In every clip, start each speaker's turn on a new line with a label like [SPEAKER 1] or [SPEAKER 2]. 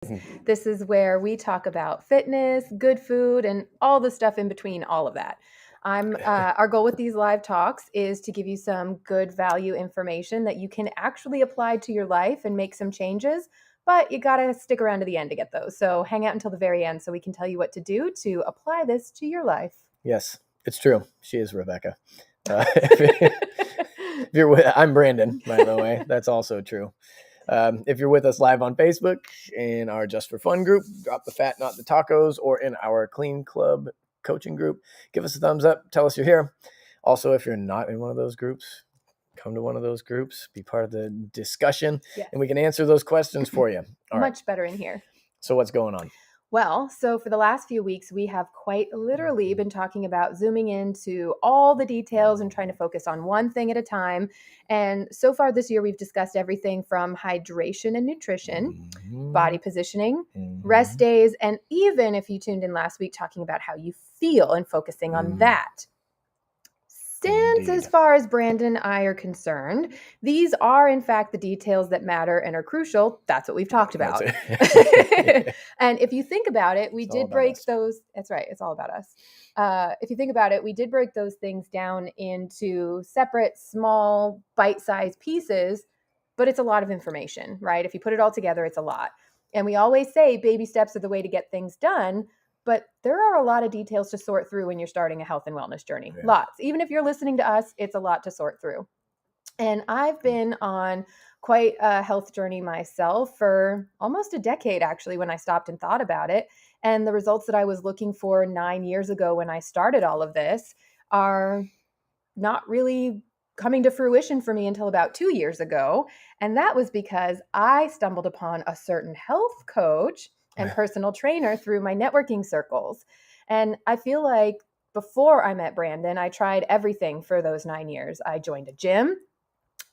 [SPEAKER 1] Mhm.
[SPEAKER 2] This is where we talk about fitness, good food, and all the stuff in between all of that. Our goal with these live talks is to give you some good value information that you can actually apply to your life and make some changes, but you got to stick around to the end to get those. So hang out until the very end so we can tell you what to do to apply this to your life.
[SPEAKER 1] Yes, it's true. She is Rebecca. I'm Brandon, by the way. That's also true. If you're with us live on Facebook in our Just for Fun group, Drop the Fat, Not the Tacos, or in our Clean Club coaching group, give us a thumbs up. Tell us you're here. Also, if you're not in one of those groups, come to one of those groups, be part of the discussion, and we can answer those questions for you. All right.
[SPEAKER 2] Much better in here.
[SPEAKER 1] So what's going on?
[SPEAKER 2] Well, so for the last few weeks, we have quite literally been talking about zooming into all the details and trying to focus on one thing at a time. And so far this year, we've discussed everything from hydration and nutrition, body positioning, rest days, and even if you tuned in last week, talking about how you feel and focusing on that. Since, as far as Brandon and I are concerned, these are in fact the details that matter and are crucial. That's what we've talked about. And if you think about it, we did break those. That's right. It's all about us. If you think about it, we did break those things down into separate, small, bite-sized pieces, but it's a lot of information, right? If you put it all together, it's a lot. And we always say baby steps are the way to get things done. But there are a lot of details to sort through when you're starting a health and wellness journey. Yeah. Lots. Even if you're listening to us, it's a lot to sort through. And I've been on quite a health journey myself for almost a decade, actually, when I stopped and thought about it. And the results that I was looking for 9 years ago when I started all of this are not really coming to fruition for me until about 2 years ago. And that was because I stumbled upon a certain health coach and personal trainer through my networking circles. And I feel like before I met Brandon, I tried everything for those 9 years. I joined a gym.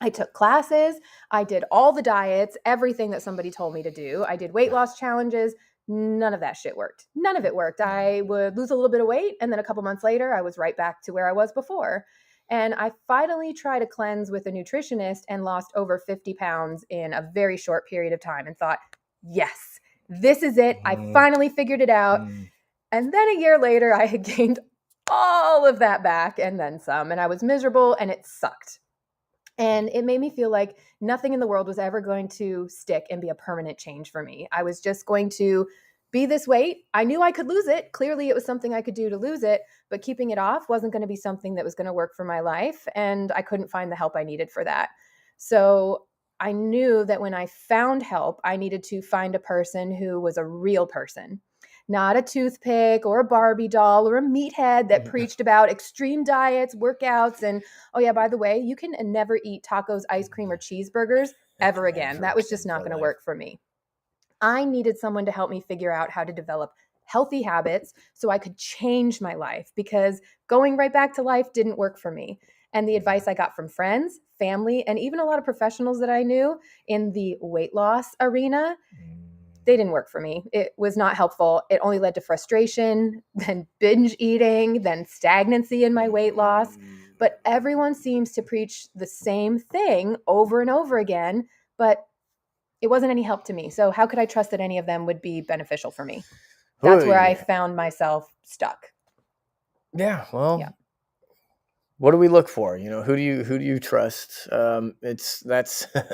[SPEAKER 2] I took classes. I did all the diets, everything that somebody told me to do. I did weight loss challenges. None of that shit worked. None of it worked. I would lose a little bit of weight, and then a couple months later, I was right back to where I was before. And I finally tried a cleanse with a nutritionist and lost over 50 pounds in a very short period of time and thought, yes, this is it. I finally figured it out. And then a year later, I had gained all of that back and then some. And I was miserable and it sucked. And it made me feel like nothing in the world was ever going to stick and be a permanent change for me. I was just going to be this weight. I knew I could lose it. Clearly, it was something I could do to lose it, but keeping it off wasn't going to be something that was going to work for my life. And I couldn't find the help I needed for that. So I knew that when I found help, I needed to find a person who was a real person, not a toothpick or a Barbie doll or a meathead that preached about extreme diets, workouts, and oh yeah, by the way, you can never eat tacos, ice cream, or cheeseburgers ever again. That was just not going to work for me. I needed someone to help me figure out how to develop healthy habits so I could change my life, because going right back to life didn't work for me. And the advice I got from friends, family, and even a lot of professionals that I knew in the weight loss arena, they didn't work for me. It was not helpful. It only led to frustration, then binge eating, then stagnancy in my weight loss. But everyone seems to preach the same thing over and over again, but it wasn't any help to me. So how could I trust that any of them would be beneficial for me? That's where I found myself stuck.
[SPEAKER 1] Yeah. Well, what do we look for? You know, who do you trust? That's
[SPEAKER 2] the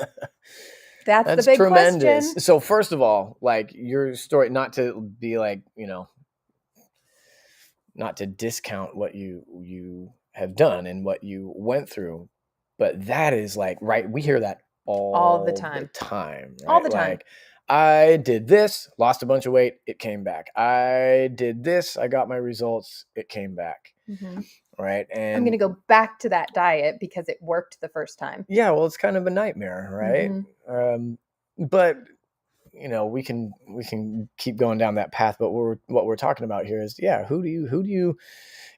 [SPEAKER 2] big
[SPEAKER 1] tremendous.
[SPEAKER 2] question.
[SPEAKER 1] So first of all, like your story, not to be like, you know, not to discount what you have done and what you went through, but that is like, right, we hear that all the time, right?
[SPEAKER 2] All the time.
[SPEAKER 1] Like, I did this, lost a bunch of weight, it came back. I did this, I got my results, it came back.
[SPEAKER 2] Mm-hmm.
[SPEAKER 1] Right. And
[SPEAKER 2] I'm going to go back to that diet because it worked the first time.
[SPEAKER 1] Yeah. Well, it's kind of a nightmare, right?
[SPEAKER 2] Mm-hmm.
[SPEAKER 1] But you know, we can keep going down that path. But what we're talking about here is, yeah, who do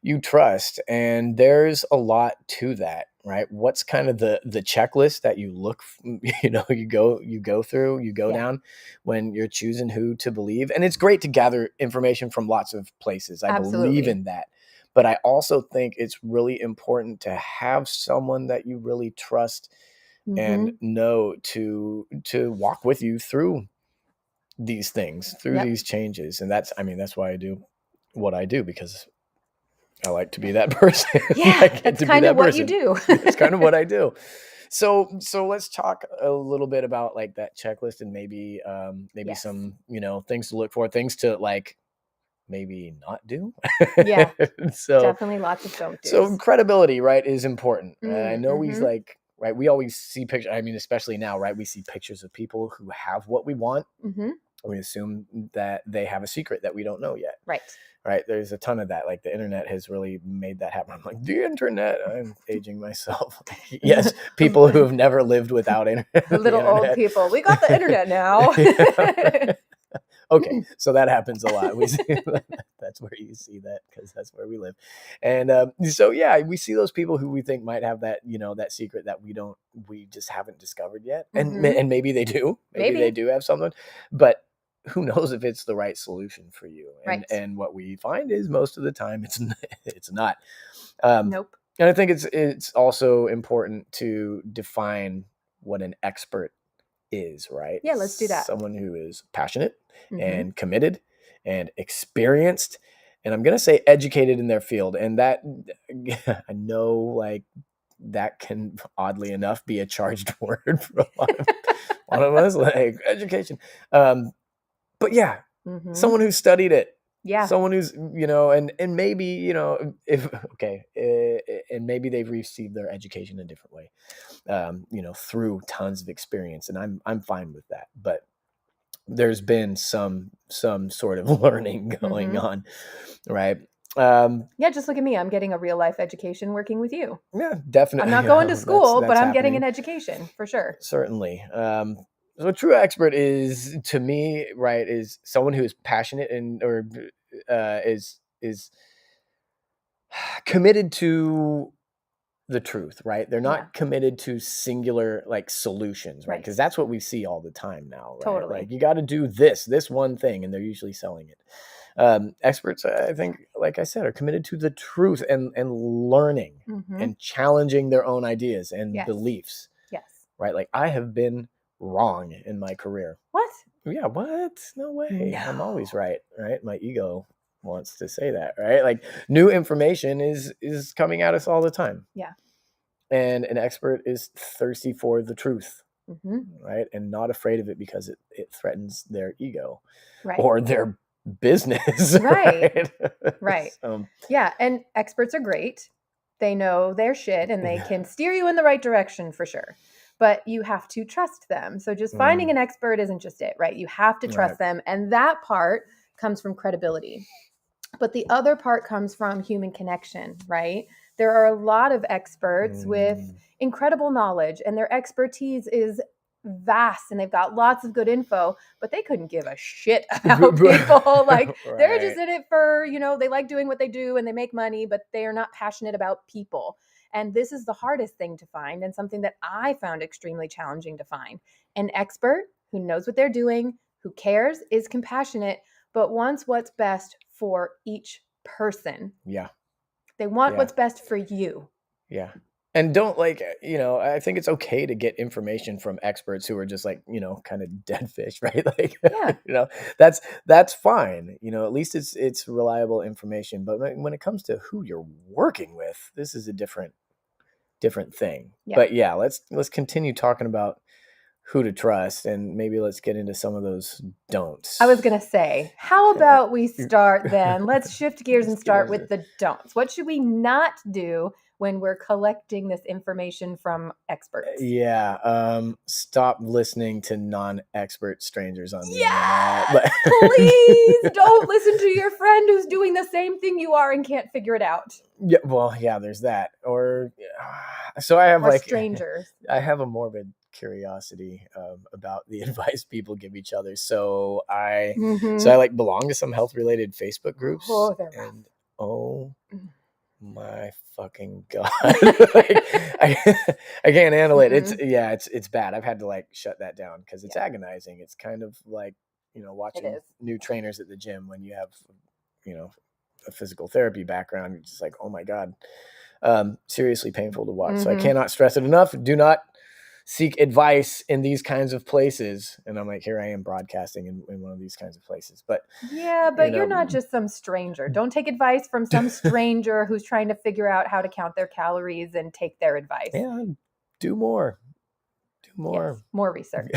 [SPEAKER 1] you trust? And there's a lot to that, right? What's kind of the checklist that you look, you know, you go through, you go down when you're choosing who to believe. And it's great to gather information from lots of places. I believe in that. But I also think it's really important to have someone that you really trust and know to walk with you through these things, through
[SPEAKER 2] Yep.
[SPEAKER 1] these changes. And that's why I do what I do, because I like to be that person.
[SPEAKER 2] Yeah,
[SPEAKER 1] I get
[SPEAKER 2] that's
[SPEAKER 1] to be
[SPEAKER 2] kind of
[SPEAKER 1] that
[SPEAKER 2] what you
[SPEAKER 1] person.
[SPEAKER 2] do.
[SPEAKER 1] It's kind of what I do. So let's talk a little bit about like that checklist, and maybe
[SPEAKER 2] Yes.
[SPEAKER 1] some, things to look for, things to like maybe not do.
[SPEAKER 2] Yeah,
[SPEAKER 1] So
[SPEAKER 2] definitely lots of don't
[SPEAKER 1] so
[SPEAKER 2] do's.
[SPEAKER 1] credibility, right, is important. I know we
[SPEAKER 2] Mm-hmm.
[SPEAKER 1] like, right, we always see pictures. I mean, especially now, right? We see pictures of people who have what we want.
[SPEAKER 2] Mm-hmm.
[SPEAKER 1] We assume that they have a secret that we don't know yet.
[SPEAKER 2] Right.
[SPEAKER 1] Right. There's a ton of that. Like the internet has really made that happen. I'm like, the internet. I'm aging myself. Yes, people who have never lived without internet.
[SPEAKER 2] Little old people. We got the internet now.
[SPEAKER 1] Yeah. Okay, so that happens a lot. We see that's where you see that, because that's where we live. And so yeah, we see those people who we think might have that, that secret that we just haven't discovered yet. And
[SPEAKER 2] Mhm.
[SPEAKER 1] and maybe they do. Maybe they
[SPEAKER 2] Maybe.
[SPEAKER 1] do have something, but who knows if it's the right solution for you. And
[SPEAKER 2] Right.
[SPEAKER 1] what we find is most of the time it's not. Um,
[SPEAKER 2] Nope.
[SPEAKER 1] and I think it's also important to define what an expert is, right?
[SPEAKER 2] Yeah, let's do that.
[SPEAKER 1] Someone who is passionate
[SPEAKER 2] Mhm.
[SPEAKER 1] and committed and experienced, and I'm going to say educated in their field. And that I know, like, that can oddly enough be a charged word for a lot of us, like education. But yeah,
[SPEAKER 2] Mhm.
[SPEAKER 1] someone who studied it.
[SPEAKER 2] Yeah.
[SPEAKER 1] Someone who's, and maybe, if okay, and maybe they've received their education a different way, through tons of experience, and I'm fine with that. But there's been some sort of learning going
[SPEAKER 2] Mhm.
[SPEAKER 1] on, right?
[SPEAKER 2] Yeah, just look at me. I'm getting a real life education working with you.
[SPEAKER 1] Yeah, definitely.
[SPEAKER 2] I'm not going to school, but I'm getting an education for sure.
[SPEAKER 1] Certainly. So a true expert is, to me, right, is someone who is passionate and or is committed to the truth, right? They're not
[SPEAKER 2] Yeah.
[SPEAKER 1] committed to singular like solutions, right?
[SPEAKER 2] Right.
[SPEAKER 1] Because that's what we see all the time now, right?
[SPEAKER 2] Totally.
[SPEAKER 1] Like you got to do this one thing, and they're usually selling it. Experts, I think, like I said, are committed to the truth and learning
[SPEAKER 2] Mhm.
[SPEAKER 1] and challenging their own ideas and
[SPEAKER 2] Yes.
[SPEAKER 1] beliefs,
[SPEAKER 2] Yes.
[SPEAKER 1] right? Like I have been wrong in my career.
[SPEAKER 2] What?
[SPEAKER 1] Yeah, what? No way. I'm always
[SPEAKER 2] No.
[SPEAKER 1] right? My ego wants to say that, right? Like new information is coming at us all the time.
[SPEAKER 2] Yeah.
[SPEAKER 1] And an expert is thirsty for the truth,
[SPEAKER 2] Mhm.
[SPEAKER 1] right? And not afraid of it because it threatens their ego
[SPEAKER 2] Right.
[SPEAKER 1] or their business.
[SPEAKER 2] Right.
[SPEAKER 1] Right.
[SPEAKER 2] Right.
[SPEAKER 1] So,
[SPEAKER 2] Yeah, and experts are great. They know their shit and they can steer you in the right direction for sure. But you have to trust them. So just finding an expert isn't just it, right? You have to trust
[SPEAKER 1] Right.
[SPEAKER 2] them. And that part comes from credibility. But the other part comes from human connection, right? There are a lot of experts with incredible knowledge, and their expertise is vast and they've got lots of good info, but they couldn't give a shit about people. Like they're just
[SPEAKER 1] Right.
[SPEAKER 2] in it for, they like doing what they do and they make money, but they are not passionate about people. And this is the hardest thing to find, and something that I found extremely challenging to find. An expert who knows what they're doing, who cares, is compassionate, but wants what's best for each person.
[SPEAKER 1] Yeah.
[SPEAKER 2] They want
[SPEAKER 1] Yeah.
[SPEAKER 2] what's best for you.
[SPEAKER 1] Yeah. And don't like, I think it's okay to get information from experts who are just like, kind of dead fish, right? Like,
[SPEAKER 2] Yeah.
[SPEAKER 1] that's fine. At least it's reliable information. But when it comes to who you're working with, this is a different thing.
[SPEAKER 2] Yeah.
[SPEAKER 1] But yeah, let's continue talking about who to trust, and maybe let's get into some of those don'ts.
[SPEAKER 2] I was going to say, how about we start then? Let's shift gears and start with the don'ts. What should we not do when we're collecting this information from experts?
[SPEAKER 1] Yeah. Stop listening to non-expert strangers on the
[SPEAKER 2] Yes!
[SPEAKER 1] internet.
[SPEAKER 2] Please don't listen to your friend who's doing the same thing you are and can't figure it out.
[SPEAKER 1] Yeah, well, yeah, there's that. Or so I have
[SPEAKER 2] Or
[SPEAKER 1] like
[SPEAKER 2] strangers.
[SPEAKER 1] I have a morbid curiosity about the advice people give each other. So I like belong to some health related Facebook groups.
[SPEAKER 2] Oh, they're rough.
[SPEAKER 1] And oh
[SPEAKER 2] Mm.
[SPEAKER 1] my fucking God. Like, I can't handle it. It's bad. I've had to like shut that down because it's agonizing. It's kind of like, watching new trainers at the gym when you have, a physical therapy background. You're just like, oh my God. Seriously painful to watch. So I cannot stress it enough. Do not seek advice in these kinds of places. And I'm like, here I am broadcasting in one of these kinds of places. But,
[SPEAKER 2] Yeah, but you're not just some stranger. Don't take advice from some stranger who's trying to figure out how to count their calories and take their advice.
[SPEAKER 1] Yeah, do more. Do more.
[SPEAKER 2] Yes, more research.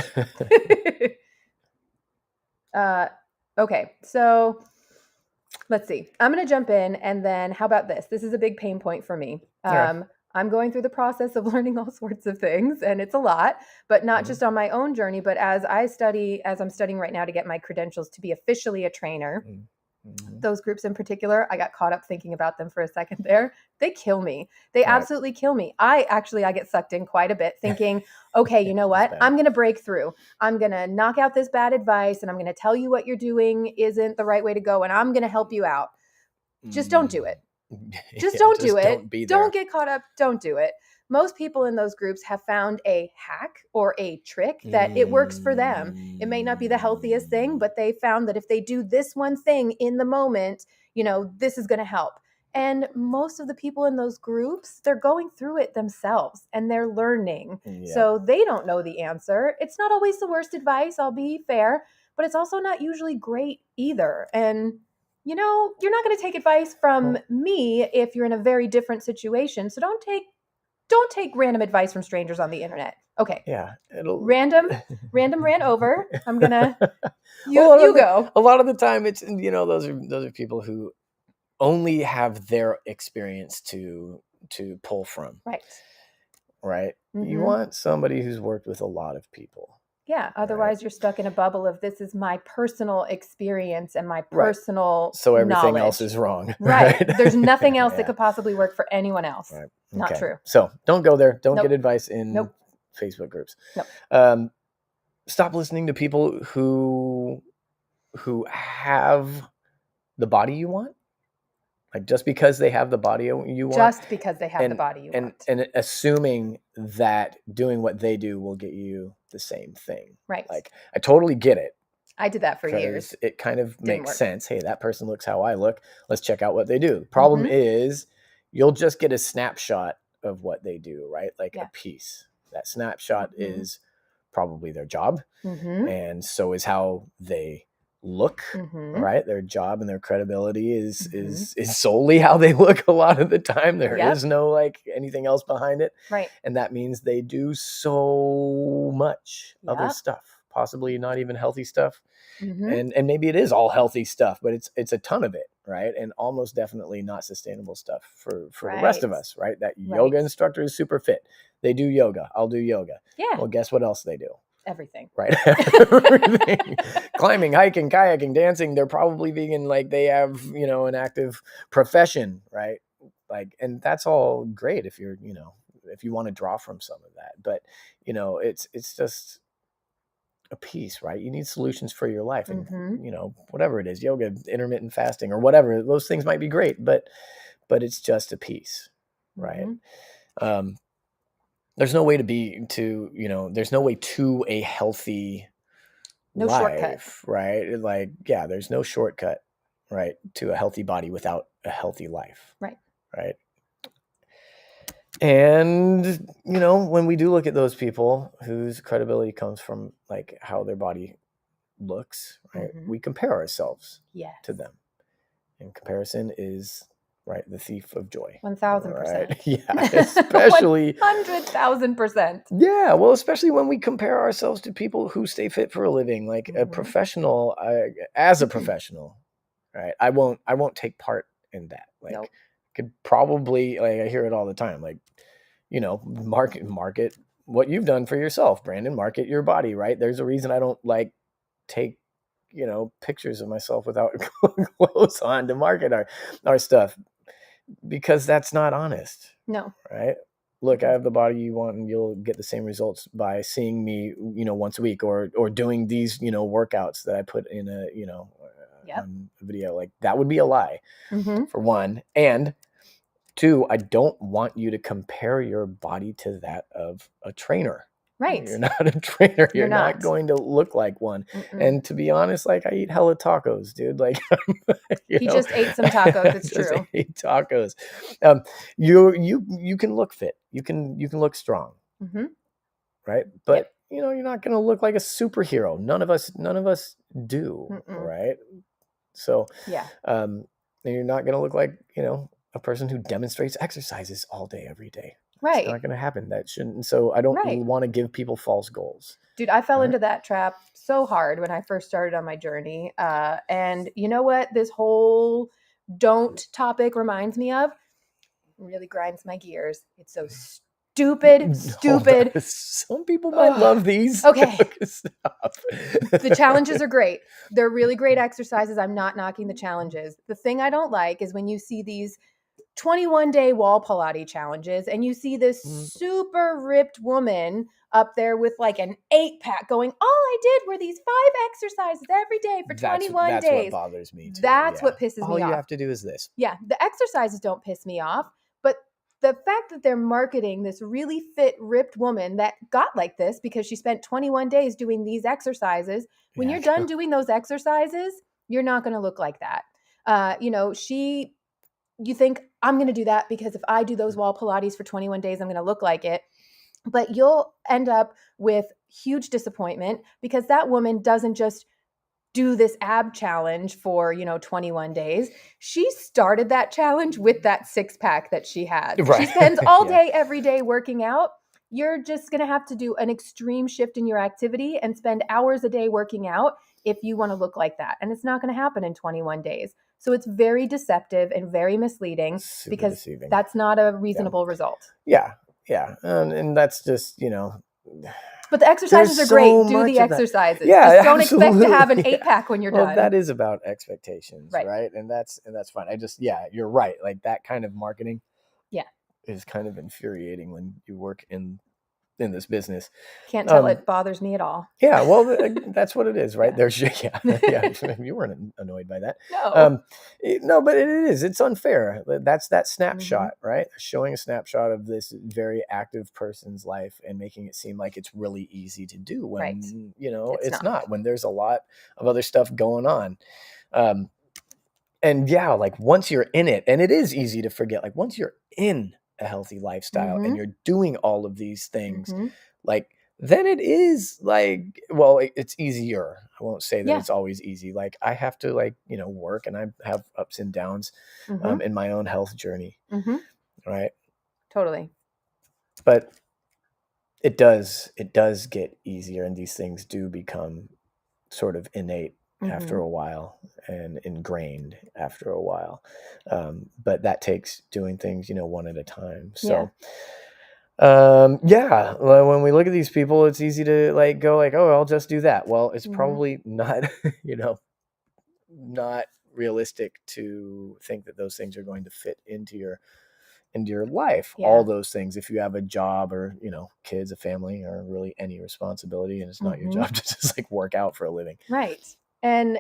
[SPEAKER 2] Okay, so let's see. I'm going to jump in, and then how about this? This is a big pain point for me.
[SPEAKER 1] Yeah.
[SPEAKER 2] I'm going through the process of learning all sorts of things, and it's a lot, but not just on my own journey, but as I'm studying right now to get my credentials to be officially a trainer. Those groups in particular, I got caught up thinking about them for a second there. They kill me. They absolutely kill me. I get sucked in quite a bit thinking, okay, you know what? I'm going to break through. I'm going to knock out this bad advice, and I'm going to tell you what you're doing isn't the right way to go, and I'm going to help you out. Just don't do it. Just don't do it. Don't get caught up. Don't do it. Most people in those groups have found a hack or a trick that it works for them. It may not be the healthiest thing, but they found that if they do this one thing in the moment, this is going to help. And most of the people in those groups, they're going through it themselves and they're learning. Yeah. So they don't know the answer. It's not always the worst advice, I'll be fair, but it's also not usually great either. And you're not going to take advice from me if you're in a very different situation. So don't take random advice from strangers on the internet. Okay.
[SPEAKER 1] Yeah.
[SPEAKER 2] Random ran over. I'm gonna you go.
[SPEAKER 1] A lot of the time it's those are people who only have their experience to pull from.
[SPEAKER 2] Right.
[SPEAKER 1] Right. Mm-hmm. You want somebody who's worked with a lot of people.
[SPEAKER 2] Yeah. Otherwise you're stuck in a bubble of this is my personal experience and my personal
[SPEAKER 1] So everything
[SPEAKER 2] knowledge.
[SPEAKER 1] Else is wrong.
[SPEAKER 2] Right. There's nothing else that could possibly work for anyone else. Right. Not true.
[SPEAKER 1] So don't go there. Don't get advice in Facebook groups.
[SPEAKER 2] Nope.
[SPEAKER 1] Stop listening to people who have the body you want. Like just because they have the body you want.
[SPEAKER 2] Just because they have the body you want.
[SPEAKER 1] And assuming that doing what they do will get you the same thing.
[SPEAKER 2] Right.
[SPEAKER 1] Like I totally get it.
[SPEAKER 2] I did that for years.
[SPEAKER 1] It kind of makes sense. Hey, that person looks how I look. Let's check out what they do. Problem is you'll just get a snapshot of what they do, right? Like a piece. That snapshot is probably their job. And so is how they look, right? Their job and their credibility is solely how they look a lot of the time. There is no anything else behind it.
[SPEAKER 2] Right.
[SPEAKER 1] And that means they do so much other stuff, possibly not even healthy stuff. And maybe it is all healthy stuff, but it's a ton of it, right? And almost definitely not sustainable stuff for the rest of us, right? That yoga instructor is super fit. They do yoga. I'll do yoga.
[SPEAKER 2] Yeah.
[SPEAKER 1] Well, guess what else they do?
[SPEAKER 2] Everything.
[SPEAKER 1] Right. Everything. Climbing, hiking, kayaking, dancing. They're probably vegan. Like they have, an active profession, right? And that's all great if you're, if you want to draw from some of that. But, it's just a piece, right? You need solutions for your life and, whatever it is, yoga, intermittent fasting or whatever, those things might be great, but it's just a piece, right? There's no way there's no way to a healthy life,
[SPEAKER 2] shortcut,
[SPEAKER 1] right? There's no shortcut, right, to a healthy body without a healthy life.
[SPEAKER 2] Right.
[SPEAKER 1] Right. And, when we do look at those people whose credibility comes from how their body looks, right, we compare ourselves to them. And comparison is the thief of joy.
[SPEAKER 2] 1,000%.
[SPEAKER 1] Right? Yeah, especially
[SPEAKER 2] 100,000%.
[SPEAKER 1] Yeah, well, especially when we compare ourselves to people who stay fit for a living, a professional. As a professional, right? I won't take part in that. Could probably I hear it all the time. Market what you've done for yourself, Brandon. Market your body, right? There's a reason I don't take pictures of myself without clothes on to market our stuff, because that's not honest.
[SPEAKER 2] No.
[SPEAKER 1] Right? Look, I have the body you want, and you'll get the same results by seeing me, once a week or doing these, workouts that I put in a, on a video. That would be a lie, for one. And two, I don't want you to compare your body to that of a trainer.
[SPEAKER 2] Right.
[SPEAKER 1] You're not a trainer. You're not going to look like one. And to be honest, I eat hella tacos, dude.
[SPEAKER 2] He just ate some tacos. It's true.
[SPEAKER 1] Ate tacos. You can look fit. You can look strong. right?
[SPEAKER 2] Yep.
[SPEAKER 1] But you're not going to look like a superhero. None of us do,
[SPEAKER 2] Mm-mm.
[SPEAKER 1] right? So,
[SPEAKER 2] Yeah.
[SPEAKER 1] and you're not going to look like, a person who demonstrates exercises all day, every day. It's
[SPEAKER 2] Right.
[SPEAKER 1] not going to happen. That shouldn't. So I don't
[SPEAKER 2] Right.
[SPEAKER 1] want to give people false goals.
[SPEAKER 2] Dude, I fell
[SPEAKER 1] Right.
[SPEAKER 2] into that trap so hard when I first started on my journey. And you know what this whole don't topic reminds me of? Really grinds my gears. It's so stupid.
[SPEAKER 1] Hold on. Some people might love these.
[SPEAKER 2] Okay.
[SPEAKER 1] Stop.
[SPEAKER 2] The challenges are great. They're really great exercises. I'm not knocking the challenges. The thing I don't like is when you see these 21-day wall Pilates challenges and you see this super ripped woman up there with like an 8-pack going, all I did were these 5 exercises every day for 21
[SPEAKER 1] that's
[SPEAKER 2] days.
[SPEAKER 1] What bothers me too.
[SPEAKER 2] That's what pisses me off.
[SPEAKER 1] All you have to do is this.
[SPEAKER 2] Yeah, the exercises don't piss me off, but the fact that they're marketing this really fit, ripped woman that got like this because she spent 21 days doing these exercises, when you're done doing those exercises, you're not going to look like that. You think, I'm going to do that because if I do those wall Pilates for 21 days, I'm going to look like it. But you'll end up with huge disappointment because that woman doesn't just do this ab challenge for 21 days. She started that challenge with that 6-pack that she had.
[SPEAKER 1] Right.
[SPEAKER 2] She spends all day every day working out. You're just going to have to do an extreme shift in your activity and spend hours a day working out if you want to look like that, and it's not going to happen in 21 days. So it's very deceptive and very misleading. Super because deceiving. That's not a reasonable result.
[SPEAKER 1] Yeah. And that's just
[SPEAKER 2] but the exercises are great. Do the exercises. Yeah, just don't expect to have an 8-pack when you're done.
[SPEAKER 1] That is about expectations, right? And that's fine. You're right. Like that kind of marketing, is kind of infuriating when you work in this business.
[SPEAKER 2] Can't tell it bothers me at all.
[SPEAKER 1] Yeah, well, that's what it is, right? There's you weren't annoyed by that.
[SPEAKER 2] No.
[SPEAKER 1] No, but it is. It's unfair. That's that snapshot, right? Showing a snapshot of this very active person's life and making it seem like it's really easy to do when it's not. When there's a lot of other stuff going on. And like once you're in it, and it is easy to forget, like once you're in a healthy lifestyle and you're doing all of these things, like then it is like, well, it's easier. I won't say that it's always easy. Like I have to work, and I have ups and downs in my own health journey. Right.
[SPEAKER 2] Totally.
[SPEAKER 1] But it does get easier, and these things do become sort of innate after a while and ingrained after a while. But that takes doing things, one at a time. So, when we look at these people, it's easy to go like, oh, I'll just do that. Well, it's probably not, not realistic to think that those things are going to fit into your life. All those things, if you have a job or kids, a family, or really any responsibility, and it's not your job to just work out for a living,
[SPEAKER 2] right? And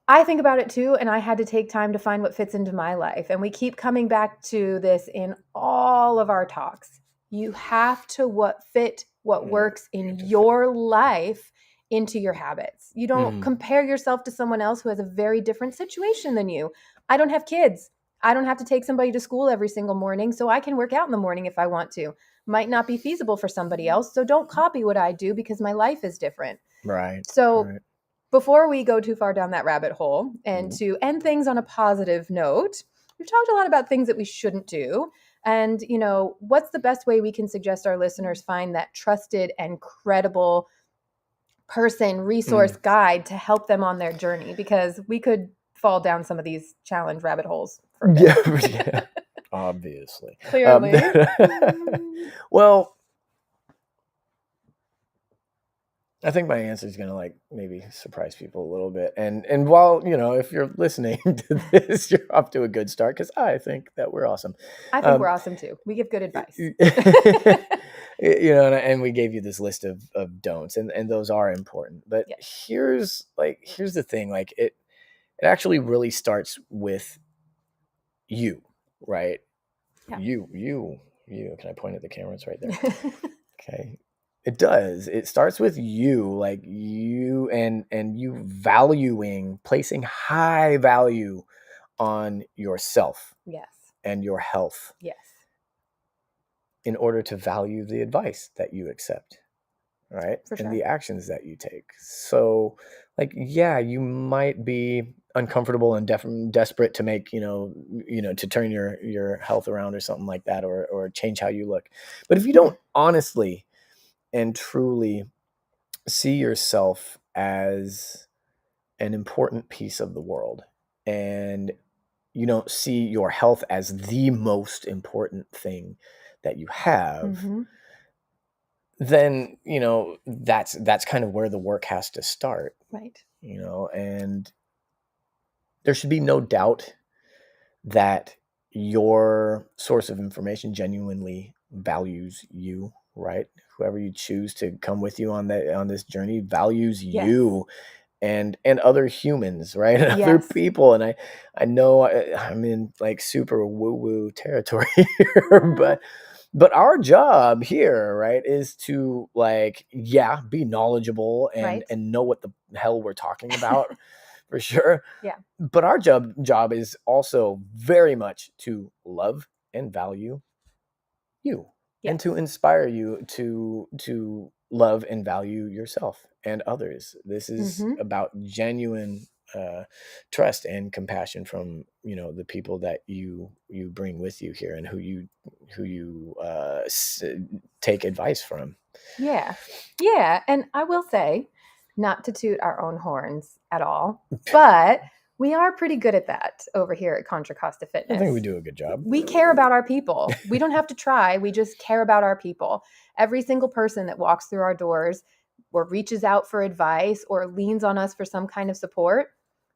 [SPEAKER 2] I think about it too, and I had to take time to find what fits into my life. And we keep coming back to this in all of our talks. You have to fit what works in your life into your habits. You don't compare yourself to someone else who has a very different situation than you. I don't have kids. I don't have to take somebody to school every single morning, so I can work out in the morning if I want to. Might not be feasible for somebody else, so don't copy what I do because my life is different.
[SPEAKER 1] Right.
[SPEAKER 2] So before we go too far down that rabbit hole, and to end things on a positive note, we've talked a lot about things that we shouldn't do. And, what's the best way we can suggest our listeners find that trusted and credible person, resource, guide to help them on their journey? Because we could fall down some of these challenge rabbit holes for a bit.
[SPEAKER 1] Yeah. Obviously.
[SPEAKER 2] Clearly.
[SPEAKER 1] Well, I think my answer is going to maybe surprise people a little bit. And while, if you're listening to this, you're off to a good start because I think that we're awesome.
[SPEAKER 2] I think we're awesome too. We give good advice.
[SPEAKER 1] And we gave you this list of don'ts, and those are important. But here's the thing, it actually really starts with you, right? Yeah. You. Can I point at the camera? It's right there. Okay. It does. It starts with you, you and you placing high value on yourself.
[SPEAKER 2] Yes.
[SPEAKER 1] And your health.
[SPEAKER 2] Yes.
[SPEAKER 1] in order to value the advice that you accept, right?
[SPEAKER 2] For
[SPEAKER 1] And
[SPEAKER 2] sure.
[SPEAKER 1] the actions that you take. So, like, yeah, you might be uncomfortable and desperate to make, to turn your health around or something like that, or change how you look. But if you don't honestly and truly see yourself as an important piece of the world, and you don't see your health as the most important thing that you have,
[SPEAKER 2] Mm-hmm.
[SPEAKER 1] then that's kind of where the work has to start.
[SPEAKER 2] Right.
[SPEAKER 1] And there should be no doubt that your source of information genuinely values you, right? Whoever you choose to come with you on this journey values
[SPEAKER 2] Yes.
[SPEAKER 1] you and other humans, right? And other
[SPEAKER 2] Yes.
[SPEAKER 1] people. And I know I'm in like super woo-woo territory here, but our job here, right, is to be knowledgeable and
[SPEAKER 2] Right.
[SPEAKER 1] know what the hell we're talking about for sure.
[SPEAKER 2] Yeah.
[SPEAKER 1] But our job is also very much to love and value you, and to
[SPEAKER 2] Yes.
[SPEAKER 1] inspire you to love and value yourself and others. This is
[SPEAKER 2] Mm-hmm.
[SPEAKER 1] about genuine trust and compassion from the people that you bring with you here, and who you take advice from.
[SPEAKER 2] Yeah. Yeah. And I will say, not to toot our own horns at all, but we are pretty good at that over here at Contra Costa
[SPEAKER 1] I
[SPEAKER 2] Fitness.
[SPEAKER 1] think we do a good job.
[SPEAKER 2] We care about our people. We don't have to try. We just care about our people. Every single person that walks through our doors or reaches out for advice or leans on us for some kind of support,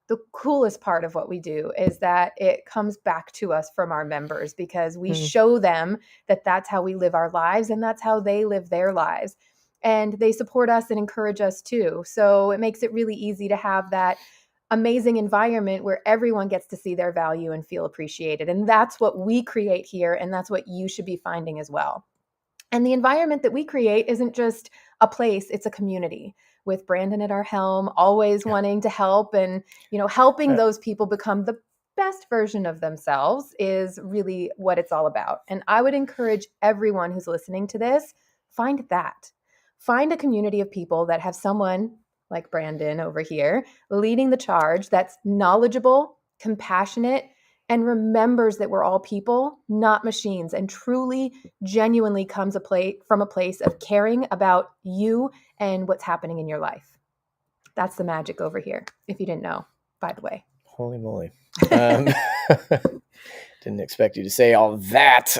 [SPEAKER 2] the coolest part of what we do is that it comes back to us from our members, because we show them that that's how we live our lives and that's how they live their lives. And they support us and encourage us too. So it makes it really easy to have that amazing environment where everyone gets to see their value and feel appreciated. And that's what we create here. And that's what you should be finding as well. And the environment that we create isn't just a place, it's a community, with Brandon at our helm, always wanting to help and, helping those people become the best version of themselves is really what it's all about. And I would encourage everyone who's listening to this, find that. Find a community of people that have someone like Brandon over here leading the charge, that's knowledgeable, compassionate, and remembers that we're all people, not machines, and truly, genuinely comes from a place of caring about you and what's happening in your life. That's the magic over here, if you didn't know, by the way.
[SPEAKER 1] Holy moly. Didn't expect you to say all that.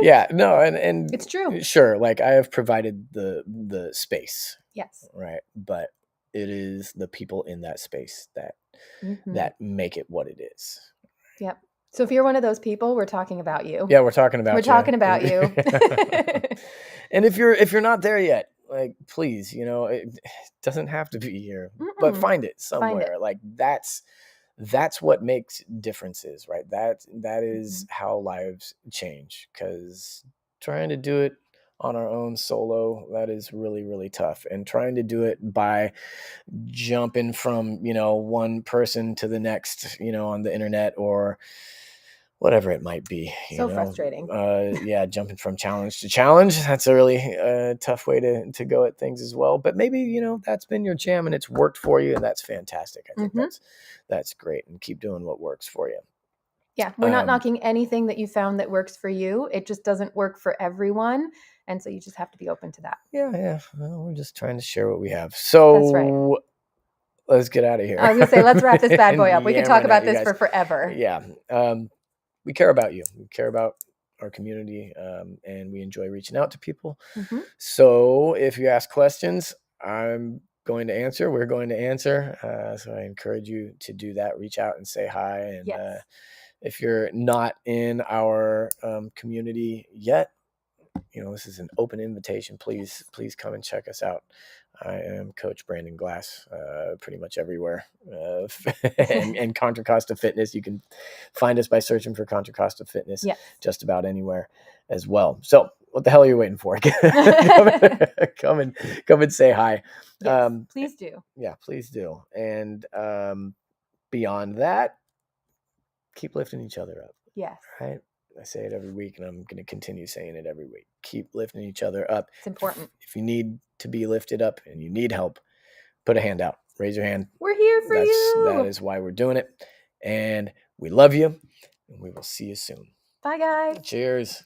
[SPEAKER 1] Yeah, no, and
[SPEAKER 2] it's true.
[SPEAKER 1] Sure, like I have provided the space.
[SPEAKER 2] Yes.
[SPEAKER 1] Right. But it is the people in that space that make it what it is.
[SPEAKER 2] Yep. So if you're one of those people, we're talking about you.
[SPEAKER 1] Yeah, we're talking about
[SPEAKER 2] We're
[SPEAKER 1] you.
[SPEAKER 2] talking about you.
[SPEAKER 1] And if you're not there yet, like, please, it doesn't have to be here, but find it somewhere. Like that's what makes differences, right? That is how lives change, because trying to do it on our own solo, that is really, really tough. And trying to do it by jumping from, one person to the next, on the internet or whatever it might be.
[SPEAKER 2] Frustrating.
[SPEAKER 1] Yeah, jumping from challenge to challenge. That's a really tough way to go at things as well. But maybe, that's been your jam and it's worked for you, and that's fantastic. I think that's great, and keep doing what works for you.
[SPEAKER 2] Yeah, we're not knocking anything that you found that works for you. It just doesn't work for everyone. And so you just have to be open to that.
[SPEAKER 1] Yeah. Well, we're just trying to share what we have. So
[SPEAKER 2] that's right.
[SPEAKER 1] Let's get out of here.
[SPEAKER 2] I was going to say, let's wrap this bad boy up. We could talk about this for forever.
[SPEAKER 1] Yeah. We care about you. We care about our community, and we enjoy reaching out to people. So if you ask questions, I'm going to answer. We're going to answer. So I encourage you to do that. Reach out and say hi. And if you're not in our community yet, this is an open invitation. Please come and check us out. I am Coach Brandon Glass, pretty much everywhere. And Contra Costa Fitness, you can find us by searching for Contra Costa Fitness, just about anywhere as well. So what the hell are you waiting for? come and say hi.
[SPEAKER 2] Yes, please do.
[SPEAKER 1] Yeah, please do. And beyond that, keep lifting each other up.
[SPEAKER 2] Yes.
[SPEAKER 1] Right. I say it every week, and I'm going to continue saying it every week. Keep lifting each other up.
[SPEAKER 2] It's important.
[SPEAKER 1] If you need to be lifted up and you need help, put a hand out. Raise your hand.
[SPEAKER 2] We're here for you.
[SPEAKER 1] That is why we're doing it. And we love you, and we will see you soon.
[SPEAKER 2] Bye, guys.
[SPEAKER 1] Cheers.